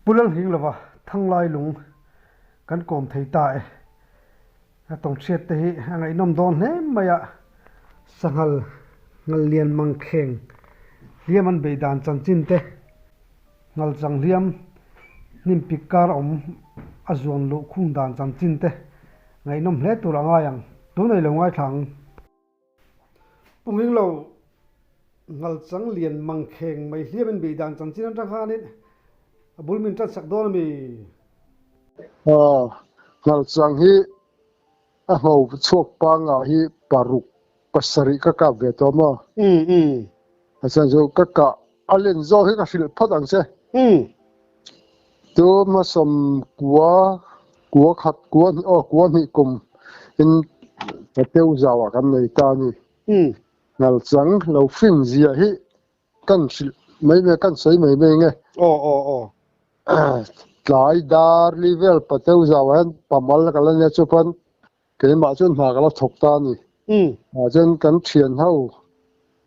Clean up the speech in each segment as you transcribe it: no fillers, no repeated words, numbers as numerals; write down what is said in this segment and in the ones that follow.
Pulang hing lova thang lai lung kan kom thei ta e tong thiet te hi angai nom don he maya sangal ngal lian mang kheng liam an beidan chanchin te ngal chang liam nim pikar om azuan lo khung dan chanchin te ngai nom hle tur anga yang tu nei lo ngai thang punging lo ngal chang lian mang kheng mai liam an beidan chanchin an tang hanin bulmin tat sak dol mi ngal chang hi a ho chuak pa nga hi paruk pasari ka ve to ma asan jo ka alen zo hi ka fil phatang se to ma som kwa khat kwa ni kum in pateu zawa kan nei ta ni ngal chang lo fin zia hi kan fil mai me kan sei mai me nge tlai dar level pateu zawan pamal kala ne chupan ke ma chun ma kala thok ta ni ma chen kan thian ho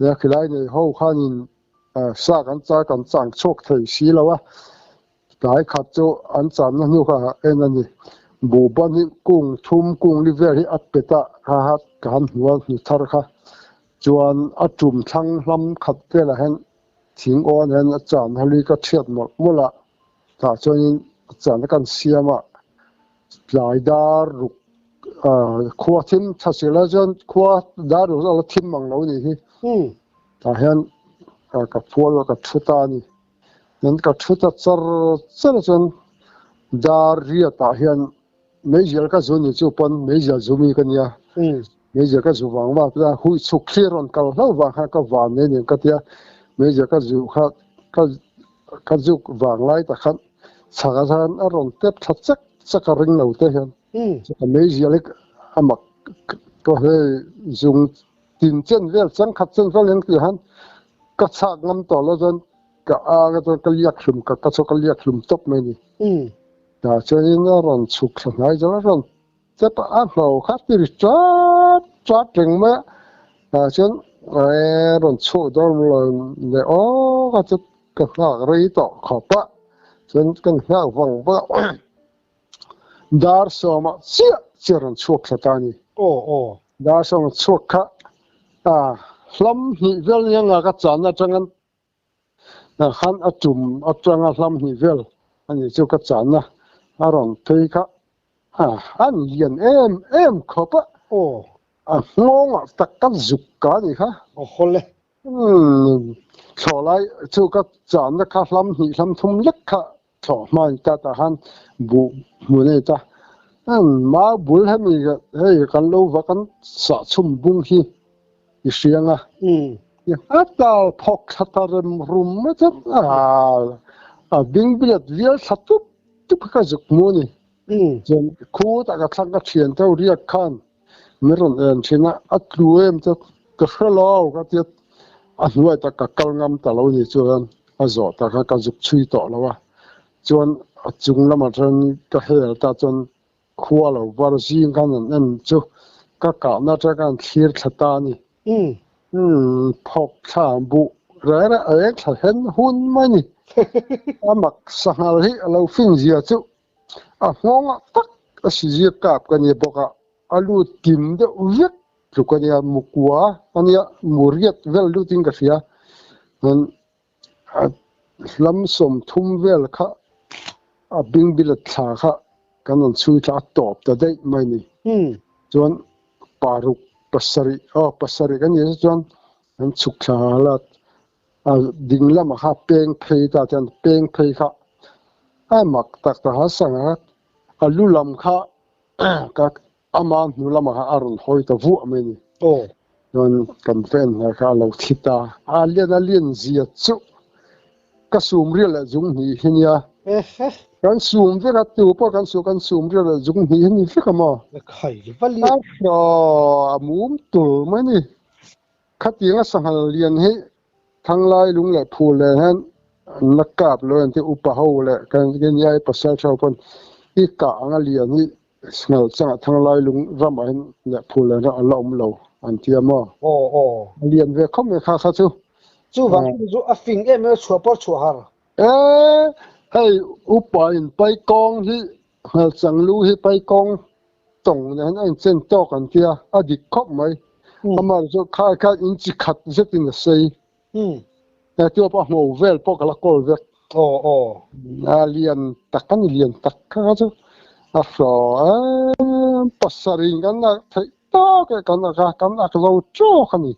ya khilai nei ho khanin sa kan cha kan chang chok thei si lawa tlai khat chu an chan na nu kha en ani bu ban ni kung thum kung level hi apeta ha hat kan huwa ni thar kha chuan a tum thlang hlam khat te la hen thing on hen a chan hali ka thiat mola ta chuanin chan kan siama tlai dar ruk khua thim thasila jan khua dar ru la thim mang lo ni hi ta hian ka phual ka thuta ni nan ka thuta char jan dar ria ta hian meijel ka zoni chu pon meijel zumi kan ya meijel ka zuwang ma ta hui chu khiron kal hlo wa ha ka wan ne ni ka tia meijel ka zu kha ka zu wang lai ta khan saga san a ron tep that chak ring lo te hian ka meijel amak to he zung tin chen vel chang khat chen vel leng ti han ka chak ngam to lo jan ka a ga to ka liak hlum ka cho ka liak hlum top mai ni ta chuanin a ron chuk thlai jala ron chep a hlo khat ti ri chat teng ma ta chuan ron chu dor lo le o ka chu ka ha rei to khopa chuan kan ha wang ba dar soma chiran chuk thatani dar soma chuk kha hlam hi vel yanga ka chana changan khan atum atanga hlam hi vel ani chu ka chana aron thei kha an lian em khopa ngonga takkan zukka ni kha holle tholai chu ka chana kha hlam hi hlam thum lek kha tho mai ta han bu mu ne ta ma bul ha mi ga hei kan lo wa kan sa chum bung hi isianga ya atal phok thataram rum ma cha bing bilet vial thatu tu ka juk mu ni jen khu ta ka thang ka thian to riak khan meron en thina atluem ta ka khalo ka tiat a hnuai ta ka kalngam ta lo ni chuan a zo ta ka juk chui to lawa chuan chung lama than ka hel ta chuan khua lo war zing kan an chu ka na ta kan thir thata ni phok tha bu ra a tha hen hun mai ni amak sangal hi lo fin zia chu a ngonga tak a si zia kap kan ye boka alu tim de uyak chu kan ya mukwa ania muriat vel lu ting ka sia nan lam som thum vel kha a bing bilat tha kha kanon chui tha top ta dei mai ni chuan paruk pasari kan ye chuan an chuk thala dinglam ha peng phei ta chan peng phei kha mak tak ta ha sanga alulam kha ka ama nulam ha arun hoi ta vu mai ni don kan fen ha kha lo thita alien zia chu ka sum ri la jung ni hinia kan sum ve ka tu po kan sum ri la jung ni ni fi kama khai vali mum tu mai ni khatinga sanghal lian he thanglai lung le phul le han nakap lo an te upa ho le kan gen yai pasal chawpon I ka anga lian ni sngal changa thanglai lung ram an le phul le ra lom lo an tiama lian ve khom me kha chu chu wang chu a fing em chua por chua har ให้อุปายไปกองที่จังรู้ให้ไปกองตรงนั้นไอ้เส้นโตกันเทียอดีตครบไหมทำไมจะค่ายอินจิขัดจะตินเสียแต่ตัวพอหัวเวลพอกละกอลเวลเรียนตักกันเรียนตักกันจะฟอปัสสริงกันนะที่ตอกกันกันเราโจ้กันนี่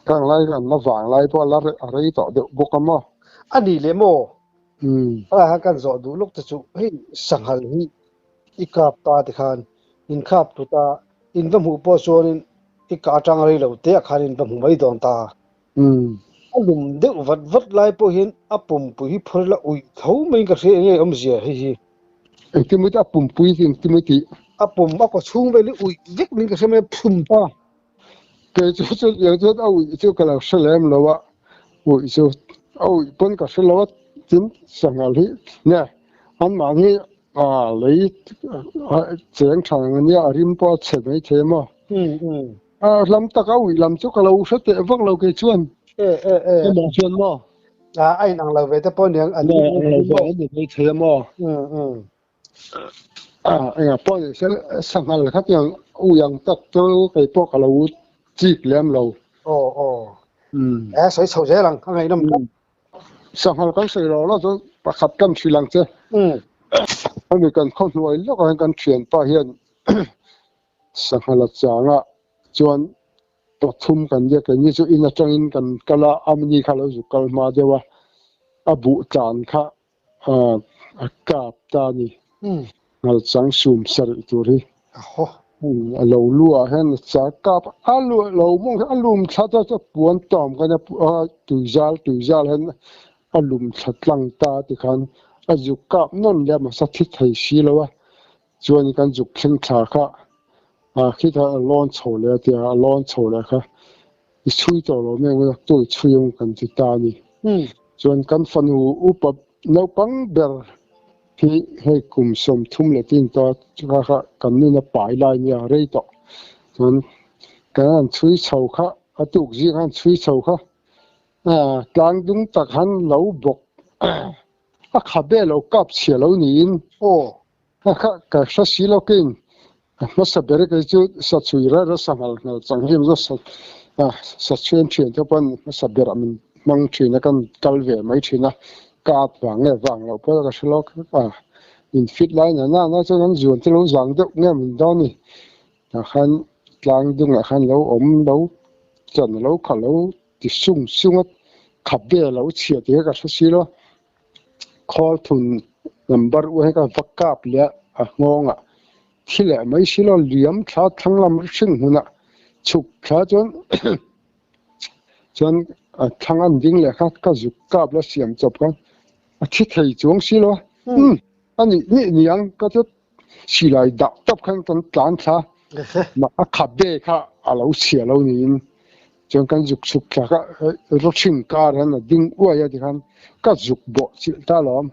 กลางไล่กันมาฝังไล่พอละอะไรต่อเดี๋ยวบุกมาอันนี้เลยโมกันสอดูลูกตะจุเฮ้ยสังหารนี่อีกาบตาติขันอินขับตุตาอินบัมหูปอชนินอีกาจังอะไรเราเตะขันอินบัมหูไม่โดนตาอารมณ์เด็กวัดไล่พอเห็นอับปุ่มปุยพอละอุ้ยเขาไม่กระเสียเนี่ยเสียเฮ้ยที่ไม่ได้อับปุ่มปุยที่ไม่ที่อับปุ่มอับก็ชุ่มไปเลยอุ้ยเด็กมันกระเสียไม่พุ่มป่ะเกิดจะอย่างจะเอาจะกระลังเสลมแล้ววะอุ้ยจะเอาปนกับเสลวะจินสังหารเนี่ยอันมาที่เลยเสียงทางเนี่ยริมปอดเสไม่เทมอ่ลำตะก้าวิลำจุกเราสุดเตะพวกเราเกชวนไม่บอกชวนมั้ไอ้นางเราเวทปอนยังอันนี้เราไม่เทมไอ้ปอนเสียสังหารครับอย่างอย่างตัดตัวไอ้พวกเราจีบเลี้ยมเราสวยสวยหลังข้างในน้ำสังหารกันเสียเราจะประคับกันชีหลังเจ้อันนี้กันข้อหน่วยแล้วก็กันเขียนป้าเห็นสังหารจางอ่ะจวนตัวทุ่มกันเยอะกันนี่จะอินจังอินกันกะละอามันนี่ข้าเราอยู่กันมาเดียวว่าบุจานค่ะกาบตานี่จังสุ่มสริตัวนี้เราลัวเห็นจากกาบลัวเรามองลุมชัดจะปวนตอมกันนะตุยจาลเห็นลุมชัดลังตาที่ขันจุกกับนั่นเนี่ยมันสัตย์ไทยสีแล้ววะจวนกันจุกเข่งขาค่ะคิดว่าร้อนโฉเลยเดี๋ยวร้อนโฉเลยค่ะช่วยตัวเราเนี่ยว่าตัวช่วยกันที่ตานี่จวนกันฟันหูอุปนับปังเบอร์ที่ให้กลุ่มสมทุ่มเลยที่ตัวค่ะกันนี่นะป่ายลายเนี่ยอะไรต่อจวนกันช่วยเฉาค่ะตุกจีกันช่วยเฉาค่ะกลางดุงตะขันเหลาบกขับเบลเรากับเสียเราหนีนก็สักสิ่งเรากินมาสับเบรกจะสัตว์ช่วยเราสังหารเราจังหิมจะสัตว์ช่วยเชียนที่เป็นมาสับเบรมันมังเชียนกันกัลเวไม่เชียนกาดวางเนี่ยเราเพื่อก็ชะลออินฟิตไลน์น่าจะงั้นส่วนที่เราจังเด็กเนี่ยมันตอนนี้ขันกลางดึงขันเราเราจันเราขันเราติดสุ่งขับเบลเราเชียที่ก็สักสิ่งเราคอทุนนัมเบอร์ว่าให้กับฟักกับเลี้ยงงที่แหละไม่ใช่เราเลี้ยมขาทั้งลำซึ่งหุ่นฉุกขาจนทางอันดิ้งเลยครับก็จุกกับแล้วเสียมจบกันที่ไทยจงสิ咯อันนี้นี่ยังก็จะสิ来ดับจบกันตอนกลางค่ะมาขับเบค่ะเราเสียเรานี่จนกันจุกฉุกขาก็รถชิงการนั่นดิ้งอ้วยที่กันก็จุกบ่สิตาล้อม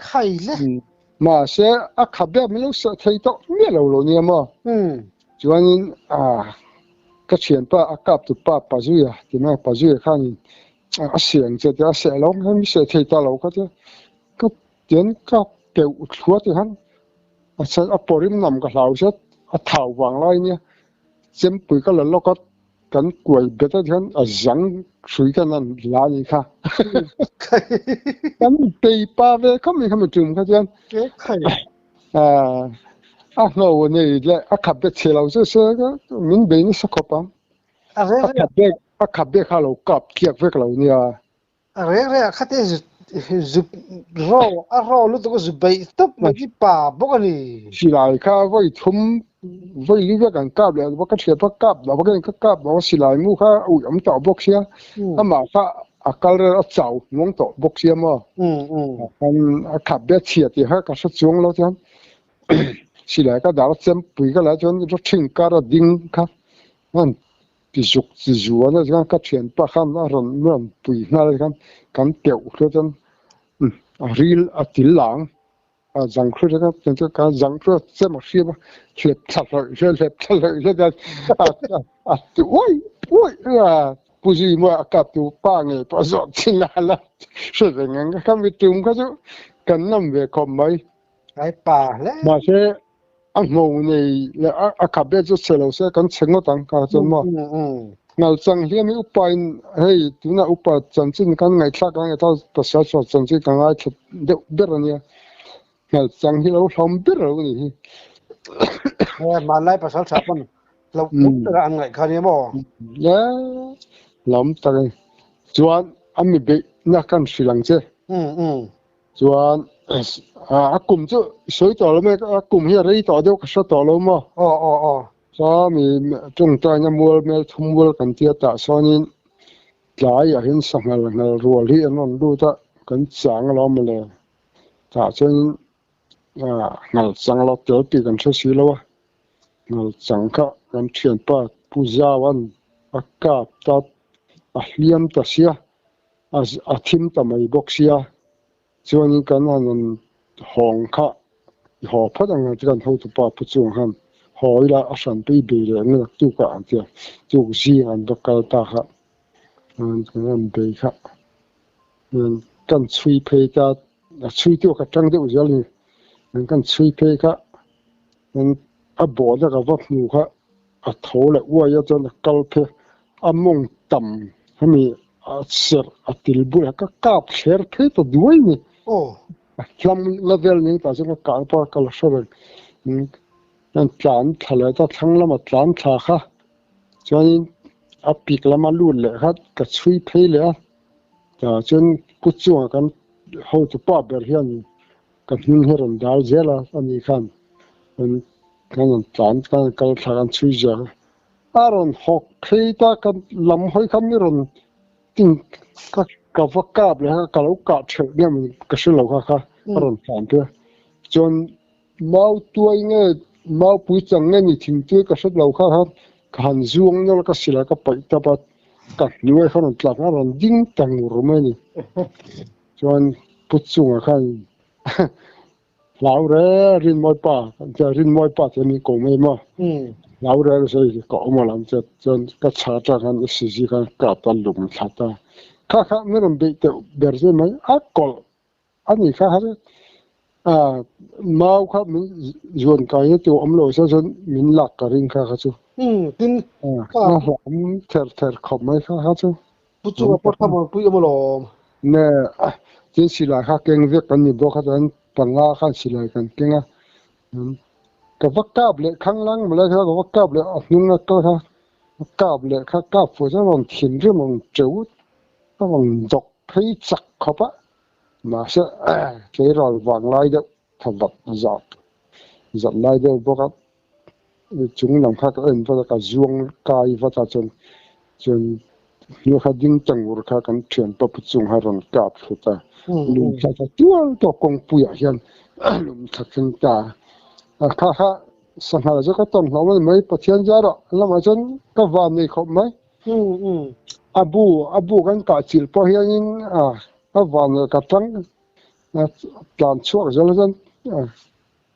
ใครเลยมาเสียขับเบไม่รู้สึกไทยต้องไม่เราเนี่ยมั้งจวนก็เขียนป้ากับตุป้าป้าจุยที่แม่ป้าจุยข้างเสียงจะเสียแล้วไม่เสียไทยตาเราก็จะก็เดี๋ยวก็เกี่ยวหัวที่หันเสร็จปริมนำกับเราเสร็จถ่าววางไรเนี่ยเจ็บปุ๋ยก็เลยเราก็กันกวยเบ็ดที่หันยังสุยกันนั่นลานี่ค่ะกันปีป้าเว้เขาไม่ทำจุ่มเขาที่หันเราเนี่ยเลยขับเบ็ดเชเราจะก็มินเบนี่สักคนปั๊มขับเบ็ดข้าเรากับเกี่ยวกับเราเนี่ยอะไรขัดเองจุบรอลุตัวก็จุบไปตุ๊บมาที่ป่าบุกันนี่สิไลค่ะไว้ทุ่มไว้ลิเวกันกับเลยว่าก็เชียร์กับเราก็ยังกับว่าสิไลมู่ค่ะอุ้ยต่อบกเชียถ้ามาค่ะอาการเรื่องเจ้างงต่อบกเชียมั้งขับเบ็ดเชียร์ที่ฮะก็สุดจงแล้วที่นั่นสิไลก็ดาวเต็มปุ๋ยก็แล้วจนรถชิงการดิ้งค่ะนั่นพิจุกจิจวนนะจังก็เชียนป้าข้ามน่ารอนเมื่อปุ๋ยนั่นเลยกันเกี่ยวแล้วจนรีลติหลังจังครุฑก็เป็นตัวการจังครุฑเสมาเสียบเล็บทัดเลยเล็บทัดเลยแล้วโอ้ย不是嘛个都把个把说进来了，是的，人家看没中个就跟那没看没， cái bà lẽ mà sẽ ăn ngủ này là cả bé就吃了些跟请我当家怎么？ngài chẳng hiếm u bài hay tu na u bài chân chính cái ngài khác cái tao tao sẽ cho chân chính cái ngài thật được biết rồi nha ngài chẳng hiếm u không biết rồi nhỉ mà lại bà sao chả con lâu cũng là ăn ngày khai mò ya lắm tay chuan anh mình bị nhắc căn suy lăng chứ chuan cùng chứ sới tỏ lắm mấy cùng hiện đây tỏ đâu có sao tỏ lắm mà sao mình trong tay nhà mua mình thùng mua cần tiền ta sao nên cái à hiện sang là ruột hi nó đủ ta cần sáng lắm mà le ta cho nên ngài sáng lắm tiểu tỷ cần số xí lâu ngài sáng cả cần chuyển pa puja wan akka ta liam ta xia thim ta mai box xia cho nên cái này hong cả họ phát ang cái hậu tu pa pu chung han hỏi là asan bị bị là nó tu cả anh chưa tu gì anh đó cái ta ha cái này bị ha cần suy phê ta suy tiêu cái trang tiêu gì liền cần suy phê ka bỏ ra cái vật nụ ha thấu lại uai cho nó câu phê mông tầm hay mi sер tilbu cái cáp sер phê to đuôi nè làm level này ta sẽ có cả cái số nên chán thà lại ta thăng làm chán thà ha cho nên bị làm mà luôn lệ hết cái suy phê lệ cho nên cút chuột cái hậu tu pa bờ hiền cái hình hình đào dễ là anh ấy khăn nên cái chán cái thà cái suy giờ rồi học phê ta cái làm hơi khăm rồi tin cái vật cáp lệ cái lâu cáp chơiเนี่ยมันก็是lâu ha rồi chán thế cho mau tuổi nghe mau bùi chẳng nghe mình thỉnh tuổi cái số lâu khác hàn zuông nó cái xí là cái bậy ta bắt cái nuôiเขาหลับนะเราดิ้งตังรู้ไหมนี่จนปุ๊บจุงอ่ะkan lão rẻ riêng mồi paจะรินมอยป้าจะมีกงไม่มาlão rẻก็ใช่ก็มาหลังจะจนก็ชาติกันสิ่งกันกับตลุมชาติข้าไม่รู้เป็นเบอร์เซไหมกอลอันนี้ข้ามาครับมันจวนกายตัวอมโลซะจนมินหลักกระริ่งข้าจูtinก็ผมเทอร์ขอบไม่ข้าจูปุ๊บปุ๊บทำมันปุ๊บมาหลอมเนี่ยที่สิลาข้าเก่งเรียกกันนี่บอกกันปังงาข้าสิลากันเก่งก็วักกาบเลยข้างล่างมาเลยข้าก็วักกาบเลยนุ่งก็ข้ากาบเลยข้ากาบฝืนจะมองถิ่นจะมองจูดก็มองดกพิจักขบะมาเสียเกี่ยรอวางไล่เด็กทำแบบจัดไล่เด็กบอกกันจุงหลังข้าก็เอ็นเพราะก็จวงกายว่าจะจนนี่ข้าดิ้งจังหวะข้ากันเขียนปะพุจุงหารันกาบสุดแต่ลุงข้าจะตัวกงปุยยันลุงทักษิณตาข้าสังหารจะก็ต้องเราไม่ประเทศจ้าหรอกแล้วมาจนก็วานในขบไหมอาบูกันกาจิลพอเฮียนก็วานกับทั้งการช่วยจะแล้วจน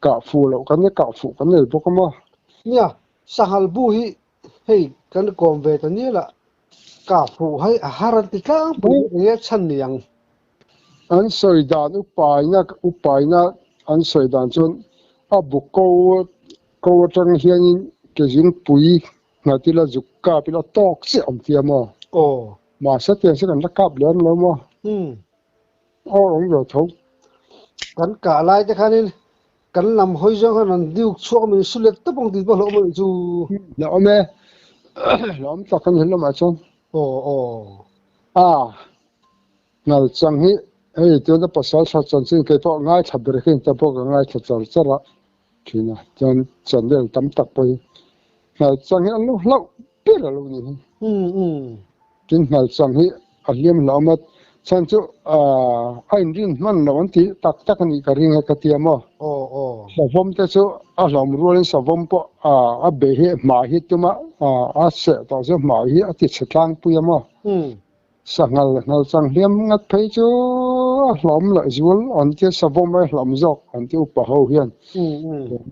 กาฟูแล้วกันเนี่ยกาฟูกันเลยพวกมันเนี่ยสังหารบุยเฮ้ยกันกอมเวตันนี้ละกาฟูให้อาหารติก้าบุยเนี่ยชั้นเลียงอันสวยดานอุปายนะอันสวยดานจนบุกโกจังเฮียนเกี่ยงปุยนาทีละจุกกาพิละตอกเสียมเทียมมาเสถียรเสียกันละกาบเลี้ยงแล้วมั้งหลงอยู่ทุกกันกะอะไรจะคันนี้กันลำห้อยจังขนาดดิวช่วงมันสุดเล็กตะปงติดบ่หลงมันจูแล้วแม่แล้วมันตักกันเห็นแล้วมาจนนั่นจังฮีตัวนั้นภาษาชาติจริงๆแค่พวกง่ายทับเรื่องแต่พวกง่ายทับจะละทีน่ะจนเรื่องตั้มตักไปนั่นจังฮีอันนู้นเล่าเปรี้ยวเลยนี่จริงนั่นจังฮีอันเลี้ยมเรามาฉันจะไอ้รินมันเราวันที่ตักกันอีกเรื่องกันที่มั้งสาวผมจะจะเราไม่รู้เลยสาวผมปะเบะมาฮิตมาเสต่อจะมาฮิตติดสตางค์ปุยมั้งสังหารนั่นสังเลี้ยมงัดไปจูหลอมเลยจวนอันที่สาวผมไม่หลอมจอกอันที่อุปหัวเฮียน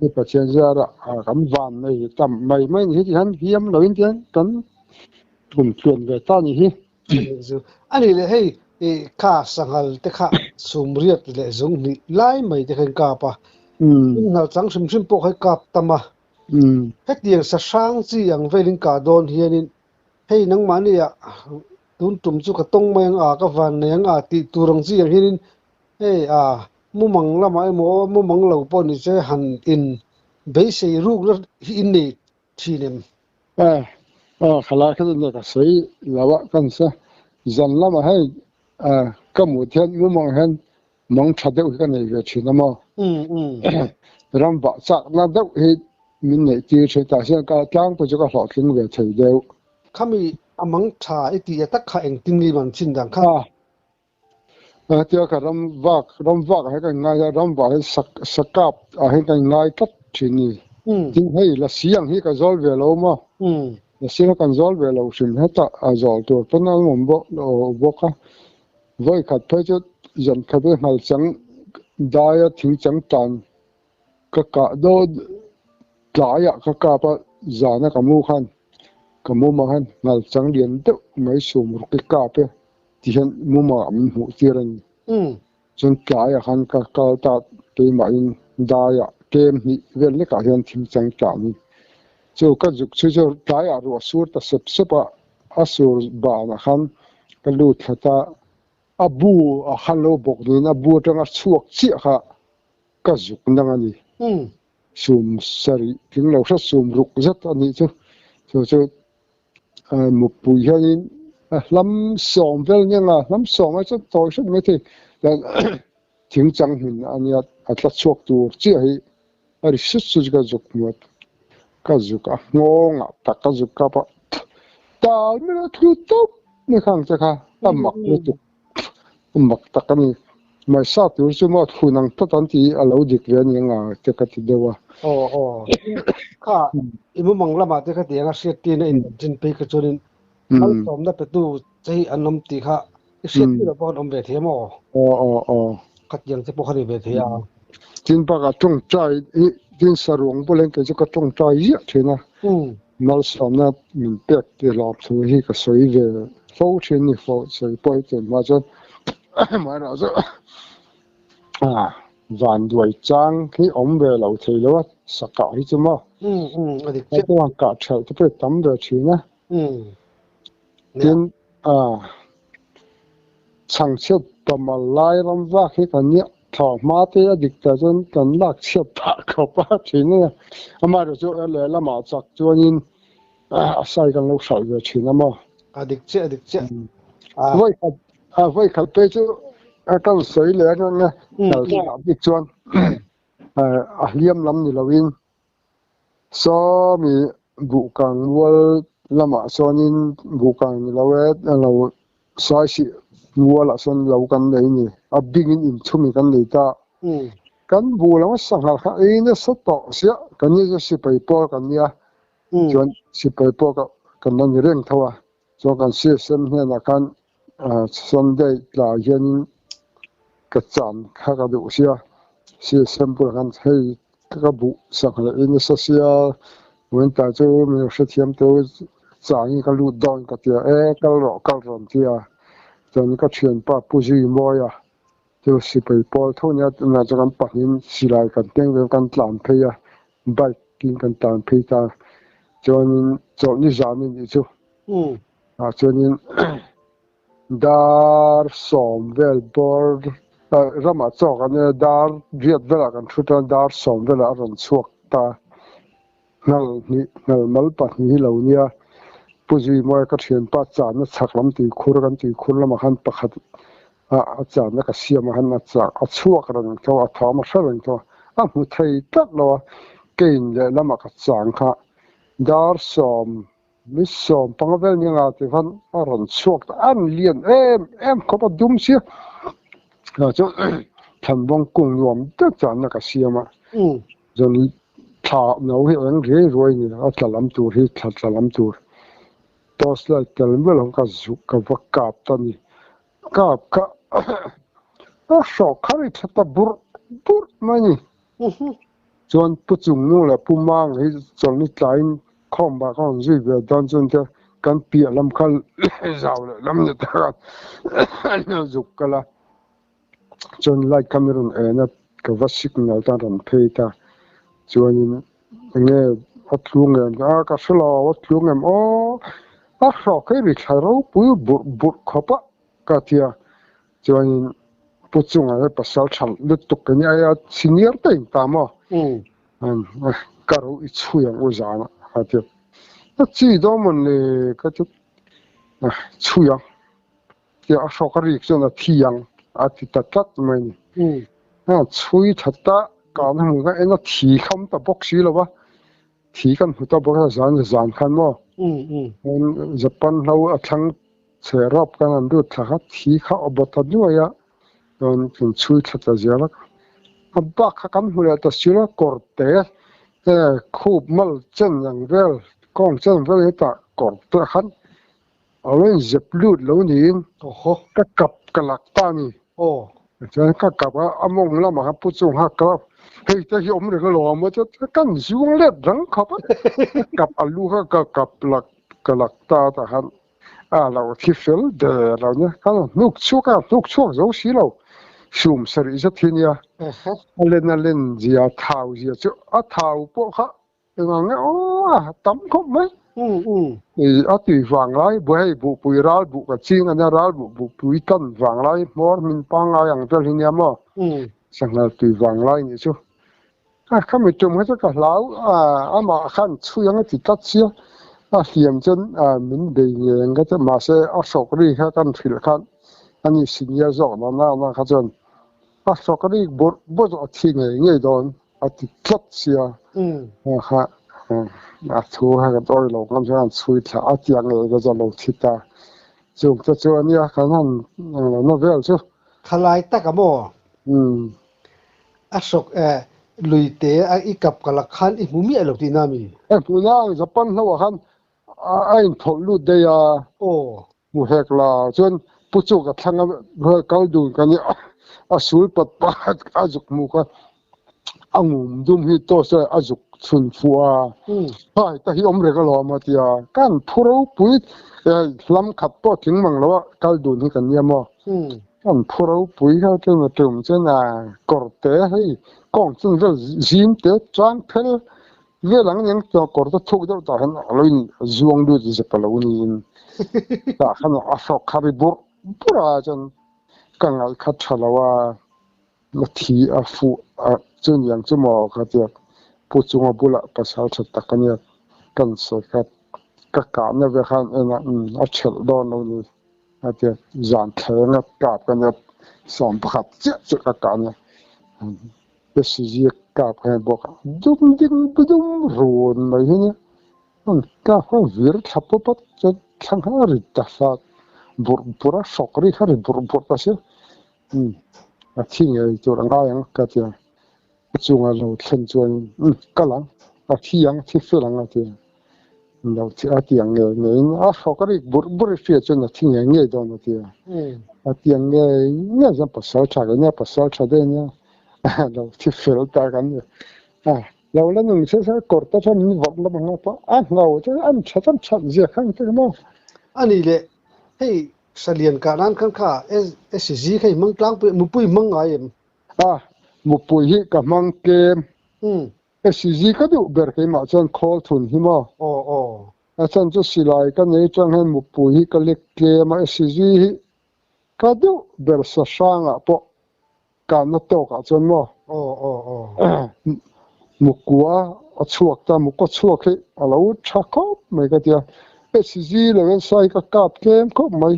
นี่ประเทศจะละกันวันไม่ทำไม่ที่ฉันเฮียมเลยที่กัน ตุ่มเปลี่ยนไปตอนนี้ อันนี้เลยให้ข้าสังหารแต่ข้าสมเรียบเลยจงนี่ไล่ไม่ได้เห็นกาปะเงาจังชิมปกให้กาบตามมาให้เดียงสะช่างจีอย่างเวลิงกาโดนเฮียนินให้นังมันเนี่ยตุนตุ่มจุกตงมายังก็วันยังติตุรังจีอย่างเฮียนินให้มุมังละมาไอ้หมอมุมังเหล่าปนนี่จะหันอินเบสให้รูกแล้วอินนี่ทีนึงขลาขึ้นเนี่ยก็สวยแล้วว่ากันซะจันละมาให้ก็หมดเทียนมุมังเห็นมองชัดเดียวกันเลยทีนั้นมั้งรำบากจากนั้นเด็กเห็นมินเนี่ยที่ใช้แต่เสียงการจ้างไปจะก็หลอกทิ้งไว้เฉยเดียวข้ามีมังชาไอ้ที่ตักข้าเองติ้งลีมันชินดังข้าเดี๋ยวก็รำบากให้กันง่ายรำบากให้สักกับให้กันง่ายตัดทีนี้จริงให้ละเสียงให้กันจอลเวลามั้งละเสียงกันจอลเวลาสิ่งให้ตัดจอลตัวตอนนั้นผมบอกค่ะไว้ขัดไปจะยันขัดไปหาจังได้ถึงจังตันก็กะโดนหลายก็กะปะจานะกมูขันกมูมาขันนั่งจังเรียนเด็กไม่สมรุกกะเปที่เห็นมูมามีหูเสียงจนหลายขันก็กะตัดไปมาอินได้เกมนี้เรื่องนี้ก็เห็นถึงจังจังจู่ก็จุกจู่หลายรัวสูดแต่สิบสูดบานะขันก็รู้ทัดบูขันโลบกนี่นะบูจังชวกเสียค่ะก็จุกนั่งนี่ซูมสรีถึงเราชัดซูมรุกจัดอันนี้จู่มุกปุยฮันนี่ลำสองเวลเนี่ยลำสองไม่ใช่ต่อชุดไม่ที่แต่ถึงจังหินอันนี้อัตลักษณ์ชวกตัวเจ้าให้อันนี้สุดก็จุกหมดก็จุกงงแต่ก็จุกก็ปะตาไม่ได้ทุบตุ๊บนี่ข้างจะค่ะลำหมักไม่ตุกหมักตะกันนี่ไม่ทราบตัวสมมติคุณนั่งตัดที่เราดิกเรียนยังไงจะกัดเดียวข้าอิมุมังละมาที่ข้าเดียงเสียตีนอินจินไปกระจุนเขาสมได้ไปตู้ใจอันนำตีข้าเสียตีเราพออมเบทีมขัดยังจะพอขัดเบทีจินปากจงใจจินสรวงบุเรงก็จะก็จงใจเยอะทีนะนั่นสมนะมันเป็ดที่เราสวยก็สวยเวลฟ้าเช่นนี้ฟ้าสวยไปจนมาจนมาแล้วจะวันด้วยจังที่อมเวลเราเที่ยวสักการที่จะมาแต่ตัวกัดเช่าจะไปทำเดือดชีนะจินช่างเชื่อประมาณหลายลำว่าที่กันเนี่ยถอดมาเที่ยวดิกแต่จนกันลักเชื่อปากเขาป้าชีเนี่ยมาเดี๋ยวจะเลยละมาจากจวนยินใส่กันลูกสาวเดือดชีนะมั้งดิกเจ้ไว้ขัดไปจะก็สวยเลยนั่นนะแต่อีกส่วนเลี้ยมลำนี่เราวินซ้อมีบุกังวัวละมาส่วนนี้บุกังเราเราสายสิวัวละส่วนเรากันเลยนี่บิ่งอินทุ่มกันเลยตากันบัวเราสังหารเนี่ยสต๊อกเสียกันนี่จะสิไปปอกันเนี่ยส่วนสิไปปอกันนั่นเรื่องเท่าส่วนกันเสียเส้นเนี่ยนะกันส่วนได้หลายเย็นกระจานข้ากระดูกเสียเส้นปุ่นกันให้กระบุสังหารเนี่ยเสียเหมือนแต่จะมีเสียมตัวจางกันรูดดอนกันเดียกันหลอกกันรอนเดียจนก็เชียนป้าผู้ชีมอยจะสิไปปอลทุนเนี่ยน่าจะกันปักหินสิลายกันเต้งกันตามเพย์ใบกินกันตามเพย์ตาจนนี่จานี่ดิจูจนนี่ดาร์สอมเวลบอร์รามาจอกันเนี่ยดาร์เรียดเวลากันชุดนั้นดาร์สอมเวลารันสวกตานั่งมัลปักหินเหล่านี้ผู้ชีมอยก็เชียนป้าจานนักสักลำตีคุรกันตีคุรละมาหันปักขัดอาจารย์นักเสียมาหันอาจารย์ชั่วกันเท่าถามาเชื่อเท่ามุทัยตัดเราเก่งเลยละมากัดจางค่ะดาร์สอมมิสอมปังเวลยังไงที่พันรันชั่วอันเลียนเขาปดุมเสียจะทำวงกุ้งรวมอาจารย์นักเสียมาจนถ้าเราเห็นเรื่องรวยนี่อาจารย์ลำตัวที่อาจารย์ลำตัวตอนนั้นแต่เมื่อเราก็จุกกับวักกับตอนนี้กับชอบข้าริทัตบุรมันนี่จนผู้จุงนู่นแหละผู้มั่งให้จนนี่ใจคอมบ้าคอมจีบดอนจนเถอะ kan pia lam khal zaw le lam ne ta an zuk kala chon lai Cameroon na ka vasik na ta ran pheita chuanin nge atlung em ka sala atlung em o a ro ke ri tharo pu bur khopa ka tia chuanin puchunga pasal thal lutuk ke ni aya senior te ta mo an karo I chuyang uzana ati ta chi do mon le ka chu chuyang ya shokari chona thiang ati tatat mai ni chui thata ka na mu ga ena thi kham ta boxi lo ba thi kan hu ta box zan khan mo Japan lo athang cherop kan an du tha thi kha obota nu ya don chui thata zela abba kha kan hu ya ta sila korte khub mal chen yang vel kong chen vel ta korte khan awen zeplut lo nin ka kap kalak ta ni cho ka kap among la ma pu chung ha ka hei ta hi om re ka lo ma cha kan zuang le rang khap kap alu ha ka kap lak kalak ta ta han lo thi fel de lo ne ka nuk chu zo si lo sum sari za thinia alen zia thau zia chu a thau po kha nga o tam khop mai a tùy vàng lái bữa vụ bùi rál vụ cả chiên anh rál vụ bùi cân vàng lái mor mình pang ai ang tel hình em mo sang là tùy vàng lái như chứ không biết chồng hết cả lão mà khăn chui ang thì cắt xia hiểm chân mình để những cái mà sẽ sọc đi các căn phil khăn anh ấy xin nhớ rõ nó khá chân sọc đi bố rõ thì nghe đòn thì cắt xia ha thu ha ka tor lo kam jan chui tha atiang le ga ja lo thita chung ta chu ania kanan no vel chu khalai ta ka mo asok luite a ikap kala khan I mumi alo ti nami puna Japan lo khan ai thol lu de ya mu hek la chun puchu ka thanga kal du ka ni asul pat azuk mu ka angum dum hi to sa azuk chun fuwa hai ta hi omre ka lo ma tia kan phuro pui lam khat to thing mang lo kal du ni kan ya mo kan phuro pui ha te na tum che na korte hai kong chung vel jim te chan phel ve lang ning to kor to thuk do ta han aloin zuang du ji pa lo ni ta khan a sok khabi bur pura chan kangal khat thalawa ma thi a fu a chun yang chu mo kha tia puchunga bula pasal chat takania kan so ka na ve khan ena a chel do no ni ate zan thena ka kana som pakhat che ka na besi ka phe boka dum ron mai ni ka ho vir thapo pat chang ha ri ta sa pura sokri hari bur ta se a thing ai chu rang yang ka tia chunga lo thlen chuan kalang a thiang thi felang ati lo thi atiang nge a sokari bur fe chuan a thing nge don ati a tiang nge ja pasal tha ga pasal tha de nya lo thi fel ta kan lo la nung se sa korta chan ni vak la ma pa ngau cha an cham je khang te mo ani le hei salian ka nan kan kha SG khai mang tlang pe mu pui mang ai em mu pui hi ka mang kem SG ka du ber ke ma chan khol thun hi ma a chan chu silai ka nei chang hen mu pui hi ka lek ke ma SG hi ka du ber sa shanga po ka na to ka chan mo mu kwa a chuak ta mu ko chuak he a lo tha ko mai ka tia SG le sai ka kap kem ko mai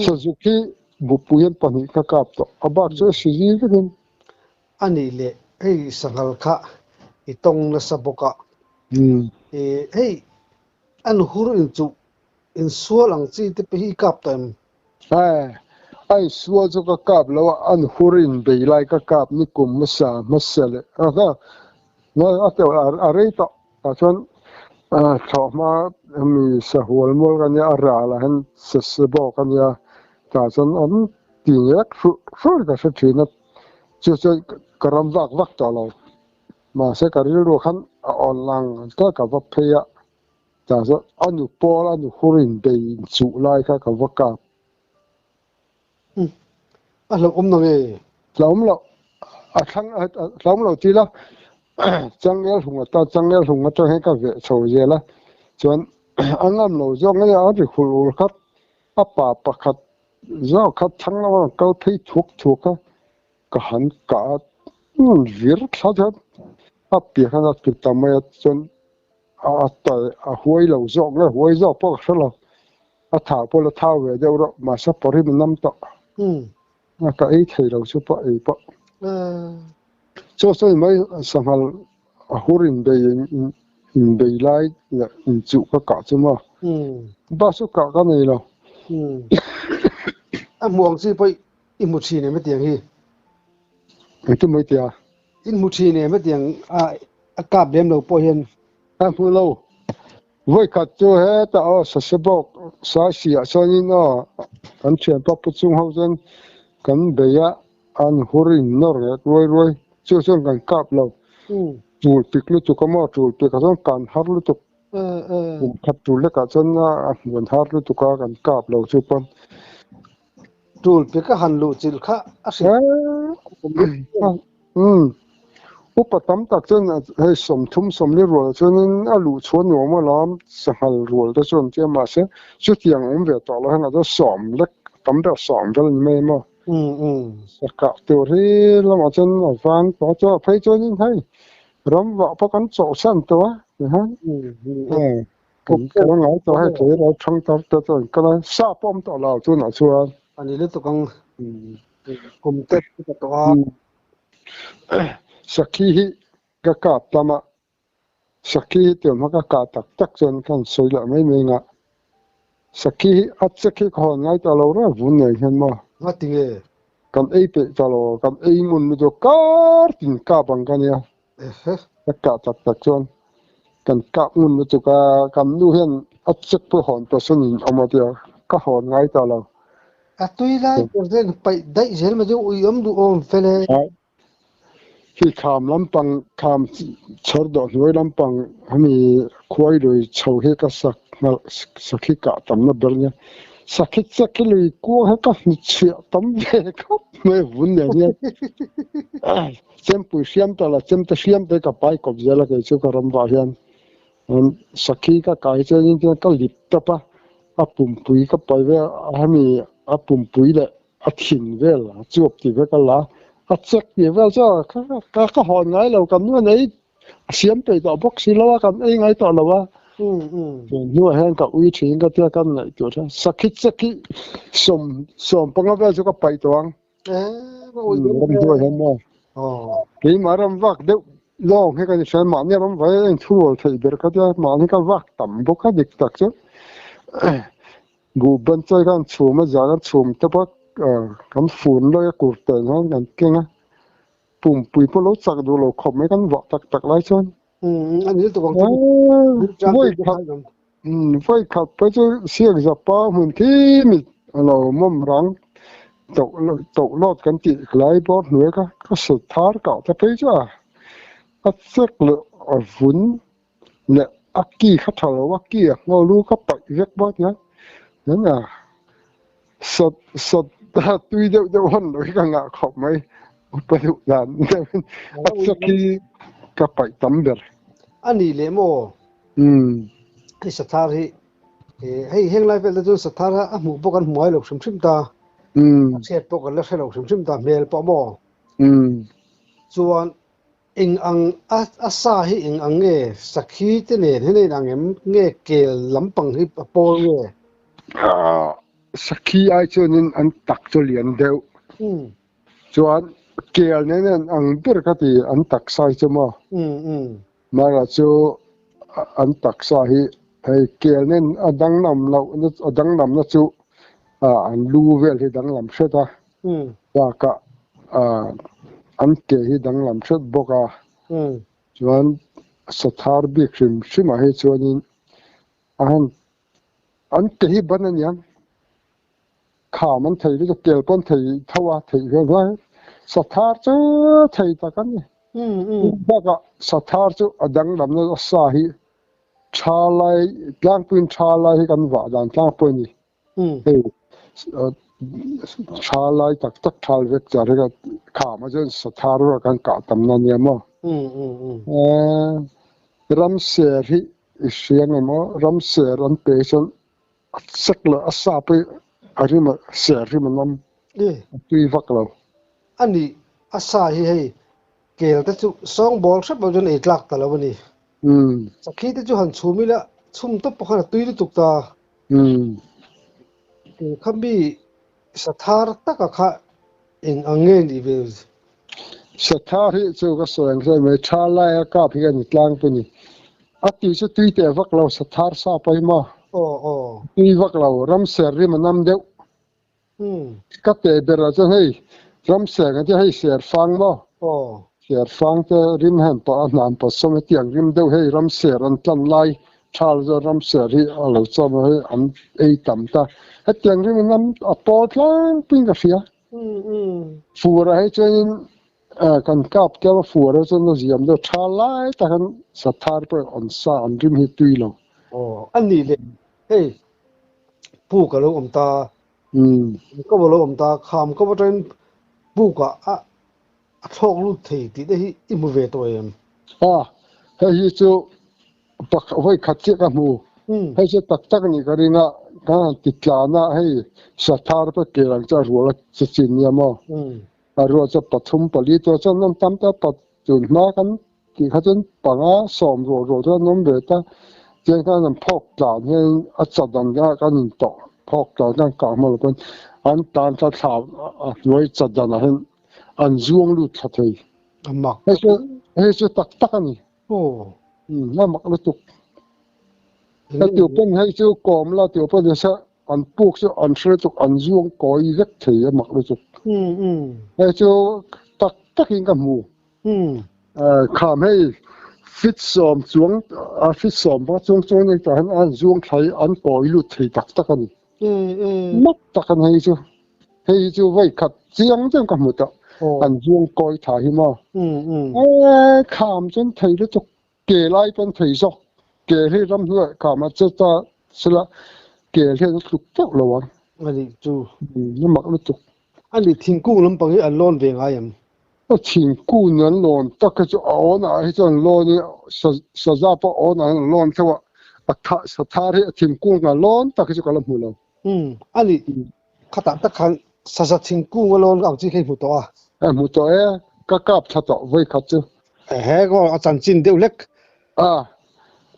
Suzuki bu puyen pani ka kap to abak chu SG ka din ani le hei sangal kha itong na saboka hei an huru in chu in sualang chi te pe hi kap tam ai sual chu ka kap lo an hurin be lai ka kap ni kum masale na ate areita achon thoma mi sahol mol kan ya ara la han sesbo kan ya ta chon an tiek fu ka se thina chu karam vak to lo ma se karil ro khan online ta ka va pheya ta zo anu pol anu hurin be chu lai kha ka waka a lo om na nge tlom lo a thang tlom lo ti la changnel hunga ta changnel hunga to he ka ve chho je la chuan angam lo zo nge a ri khul khat a pa pakhat zo khat thang la kal phei thuk thuk ka han ka vir thla a pi khana tu tamaya chuan a ta a huai lo zo nge huai zo po khlo a tha po la tha ve de ro ma sa pori nam to ka ei thei lo chu pa ei pa so mai sanghal a hurin be in be lai in chu ka chu ma ba su ka nei lo a muang chi poi in mu chi ne ma tiang hi tu mai tia in mu chi ne ma tiang a kap lem lo po hian a pu lo voi khat chu he ta o sa se bok sa si a so ni no an chen pa pu chung ho zen kan be ya an hurin nor roi chu kan kap lo chu pik lu chu ka mo chu pe ka son kan har lu tu khat chu le ka chon na wan har lu tu ka kan kap lo chu pon tul pe ka han lu chil kha a se upatam tak chen he som thum som le ro chen a lu chon no ma lam sahal ro da chon che ma se chu tiang om ve to lo hana da som le tam da som vel me ma sa ka tu ri la ma chen na fan to cho phai cho nin hai ram wa pa kan cho san to ha cũng cái ngài to hay thế là trong tập tập cái này sa bom to lao chu na chu anh đi lên tụ con cùng tết cái tụ sakhi ka ka tama sakhi te ma ka tak tak chen kan soila mai mai nga sakhi sakhi ko ngai ta lo ra vun nei hen ma ngắt tiếng kan ei pe ta lo kan ei mun mi do kar tin ka bang kan ya ka tak tak chen kan ka mun mi to ka kam nu hen sakhi po hon to sun amatia ka hon ngai ta lo à tôi lại tôi thấy phải đấy giờ mà tôi uy du ôm phải là khi kham lampang kham chor do noi lampang hami khoi roi chho he ka sakhi ka tam na ber nya sakhi lui ko he ka ni chia tam ve ka me vun ne nya sem pu siam ta la sem ta siam te ka pai ko zela ke chu ka ram wa hian sakhi ka kai che ni ka lip ta pa a pum pui ka pai ve hami a pum pui le a thin ve la chup ti ve ka la a check ti ve cho ka hon ngai lo kam nu nei siam pe to box si lo kam ei ngai to lo wa nu hen ka ui thin ka tia kan nei to tha sakhi som panga ve cho ka pai to ang ram do hen mo ki maram vak de long he ka ni shan ma ne ram vai en thu thei ber ka tia ma ni ka vak tam bo ka dik tak cho gu ban chai kan chum ma za kan chum te pa kan phun lo ya kur te no kan kenga pum pui po lo chak do lo khom me kan wa tak lai chon anh đi tụ con voi khat pa chu siak za pa mun thi mi lo mom rang to lot kan ti lai bo nuai ka su thar ka ta pe cha a sek lo a vun le aki kha thalo wa ki ngo lu ka pa vek bo ya na sot ta tui de hon lo ka nga khom mai pa du dan a sakhi ka pa tam ber anh đi lấy mò cái sát thar hi hay heng lai vel tu sát thar a mu bo kan muai lo sim ta set bo kan la khelo sim ta mel po mo chuan ing ang a sa hi ing ang nge sakhi te ne he nang em nge kel lampang hi pol nge sakhi ai chunin an tak cho lian deu chuan kel ne ang ber ka ti an tak sai chuma mara chu an tak sa hi hei kel nen adang nam na chu an lu vel hi dang lam theta wa ka an ke hi dang lam thet boka chuan sathar bi khrim shima hi chuanin an ke hi banan yan kha man thei ri kel kon thei thawa thei ve sathar chu thei ta kan ni boka sathar chu adang lam na sa hi ชาไลล้างปืนชาไลให้กันว่าด่านล้างปืนนี่เฮ้ยชาไลตักชาเวกจะเรียกข่าวมาจนสถารุกันกะตำนานเนี่ยมั้งรำเสียที่เสียงเนี่ยมั้งรำเสียรันเปย์จนสักละอาสาไปอะไรมาเสียที่มันน้ำตีวักเราอันนี้อาสาให้เกลแต่จุสองบอลชัดบอลจนเอกลักแต่ละวันนี้สักทีแต่จุหันชูมิละชุ่มตุ๊บขนาดตุยตุกตาคำบีสถาร์ตักขะเองอังเงินดีเบลสถาที่จูก็สวยงามชาไลก็เพียงกลางปุ่นอัติจะตุยแต่วักเราสถาร์ซาไปมาตุยวักเรารำเสียริมันน้ำเดียวก็แต่เบลจะให้รำเสียกันจะให้เสียฟังมาเสียฟังจะริมแห่งปะน้ำปะสมัยเตียงริมเดียวให้รำเสียรันตันไลชาลจะรำเสียที่เราจะมาให้อันต่ำตาให้เตียงริมน้ำปอดล้างปิ้งกาแฟฟูระให้จนกันกับแกว่าฟูระจนเราเยี่ยมเดียวชาไลแต่กันสถานไปอันซาอันริมให้ตุยเราอันนี้เลยเฮ้ยผู้กับลูกตาก็บอกลูกตาคำก็บอกเป็นผู้กับทอกลูกเทติได้อิมเวตัวเองให้จู่ปักไว้ขัดเจ้ากับมูให้จะตักนี่ก็รีน่ะการติดลานะให้สถานไปเกี่ยงจะรัวจะสินเนี่ยมั้งรัวจะปฐมปลีตัวจะน้ำตามแต่ปัจจุบันมากันที่เขาจะปังสอมรัวจะน้ำเดือดเจ้าการพอกลาให้อัศจรรย์กันต่อพอกลากันกลางมาเลยอันตานจะถามไว้จัดจานให้อันช่วงลุดทัดเลยให้จะตักนี่น่ามักลุตุกแล้วเดี๋ยวเป็นให้เจ้ากอมแล้วเดี๋ยวเป็นจะอันปุกจะอันเชื่อตุกอันช่วงก้อยเล็กเทียมักลุตุกให้เจ้าตักยิงกับหมูข้ามให้ฟิตสอมช่วงฟิตสอมเพราะช่วงนี้จะให้อันช่วงไทยอันก้อยลุดเทียตักนี่มักตักให้เจ้าไว้ขัดเสียงจังกับหมูตะอันช่วงก้อยถ่ายมาข้ามจนไทยลุตุกเกล้เป็นไทยซอกเกลี่รำหัวข้ามาจะสละเกลี่ลุกเจ้าละวันอันนี้จูนี่มักลุตุกอันนี้ทิ้งกู้ลำปังให้อันร้อนเวียงไงยังทิ้งกู้เงินร้อนแต่ก็จะเอาหน่าให้จนร้อนนี่สะจะพอเอาหน่าร้อนแค่ว่าสถานที่ทิ้งกู้เงินร้อนแต่ก็จะกำลังหัวเราอันนี้ขตัดตะขันสะทิ้งกู้เงินร้อนเอาที่ให้ผู้ตัวหมูตัวก็กลับทัดต่อไว้ขัดเจ้าก็อาจารย์จินเดียวเล็ก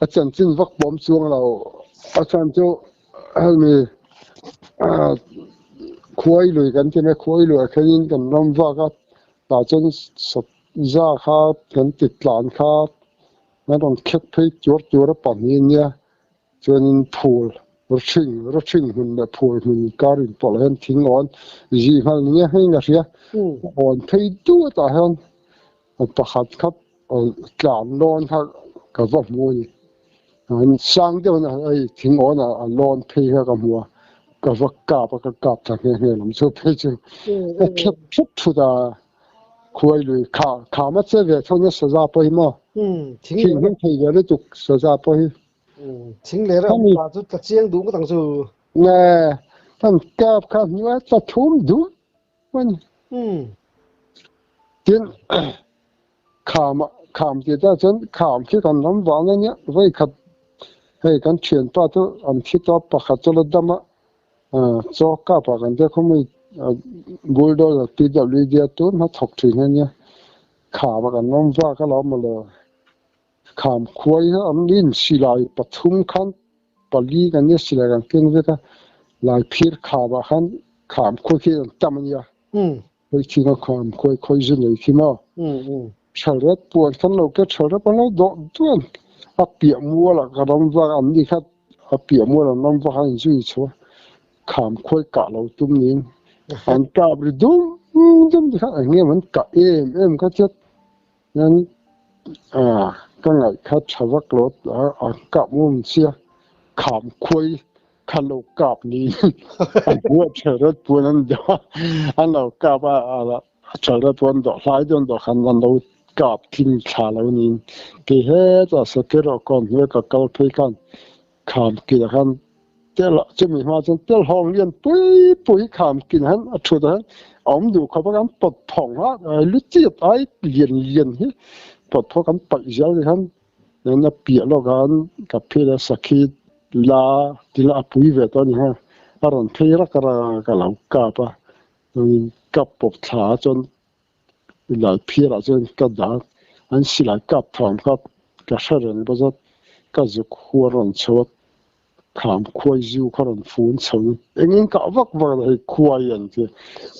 อาจารย์จินวักบอมช่วงเราอาจารย์เจ้าให้มีคุยลุยกันใช่ไหมคุยลุยแค่ยินกันน้ำว่าก็แต่จนสัตยาครับกันติดหลานครับนั่นต้องเก็บไปจวดปั่นเนี่ยจนพูลรถชิงหุ่นแบบพูลหุ่นการินปล่อยให้ทิ้งอ่อนจีมันเนี่ยให้เงี้ยอ่อนไปดูแต่เห็นประคัดครับกลางนอนครับกับว่ามัวนี่อันสร้างเดี๋ยวนะไอ้ทิ้งอ่อนนอนเพย์กับมัวกับว่ากาบจากเงี้ยมันชอบเพย์จึงเก็บทุดาคุยเลยขามาเจอเวทเขาเนี่ยสะไปมั้งทิ้งมันเพย์เลยตุกสะไปทิ้งเลยแล้วมาจุดกระเจียงดูก็ต้องสู้แน่ท่านกาบครับนี่ว่าจะทุ่มดูมันจนขามที่ได้จนขามที่กันน้ำหวานเนี่ยไว้ขัดให้กันเฉียนป้าตัวอันที่ต่อปะขัดตัวละดำจอกกาปะกันแต่เขาไม่บูลดอร์ตีดับลีเดียตัวมาถกถึงเนี่ยขามกันน้ำว่าก็ล้อมาเลยขามคุยอันนี้สิลายปฐุมขันปลีกันเนี่ยสิลายกันเก่งเลยก็ลายพิรขาบะขันขามคุยที่ตั้มเนี่ยคุยที่ก็ขามคุยจนเลยที่มาชาวรัฐปวดขันเราก็ชาวรัฐเราโดนตัวเปียมัวละก็น้ำว่าอันนี้ครับเปียมัวละน้ำว่าขันจุยชัวขามคุยกะเราตุ้มนี้อันกาบริดุมที่ข้างเงี้ยมันกะก็จะนั้น ก็ไงคัดชาวกรถกับมุมเสียขามคุยขันเรากับนี้หัวเชิดปวนั้นเดียวอันเรากับอะไรเชิดปวนดอกไม้ดอกขันเรา กับทิ้งขาแล้วนี่กี่เหตุสเกลก่อนเมื่อกับเกาเพกันขามกินกันเจ้าจะมีมาจนเจ้าห้องเรียนปุ้ยขามกินหันชุดหันอมดูเขาประกันปลดผ่องฮะลุจิตไอเลียนฮิปลดพอกันปักเจ้าเลยฮันนั่นน่ะเปียแล้วกันกับเพลสักขีลาที่ละปุ้ยเวทนี่ฮะอารมณ์เพลรักระกับเรากับอ่ะนี่กับปกขาจนหลายเพลจนกระดาษอันสิหลายกับทองครับกระเช้าเนี่ยเพราะว่าก็จะขัวรันชดขามควายจิวขรันฟูนชนเองก็วักเลยควายอย่างเดียว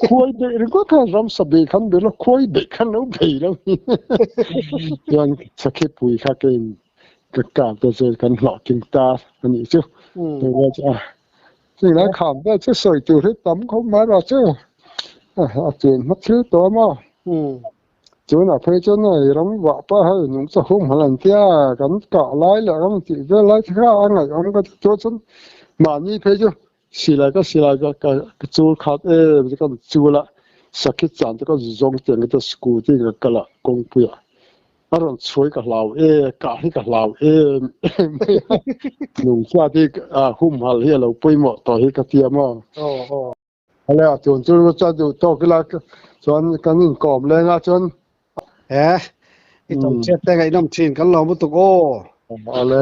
ควายเด็กก็แค่รำสบายขันเบลควายเด็กขันเอาไปแล้วยังสักแค่ปุยข้าเกินก็กาบตัวเจอกันหลอกกินตาอันนี้เจ้าแต่ว่าจะสิ่งนั้นขามได้จะสวยตัวที่ตั้มเขามาเราเจ้าเจนมัดชื่อตัวมาจนเพจนรำว่าป้าให้หนุ่มสะหุ่มหันเที่ยกันเกาะไล่แล้วก็มันติดไล่ที่ข้าอันไหนอันก็จนมานี่เพจสิไรก็จูขาดจะก็จูละสักจานก็จงเตียงก็สกูที่ก็ละกงปุยอารมณ์ช่วยกับเรากะให้กับเราหนุ่มชาที่หุ่มหันเฮียเราปุยหมดต่อให้กระเทียมอะไรจนก็จะดูโตกันละจนกันนี่กรอบเลยนะจนไอ้ต้องเช็ดแต่ไอ้น้ำชีนกันเราไม่ต้องโอ้อะไร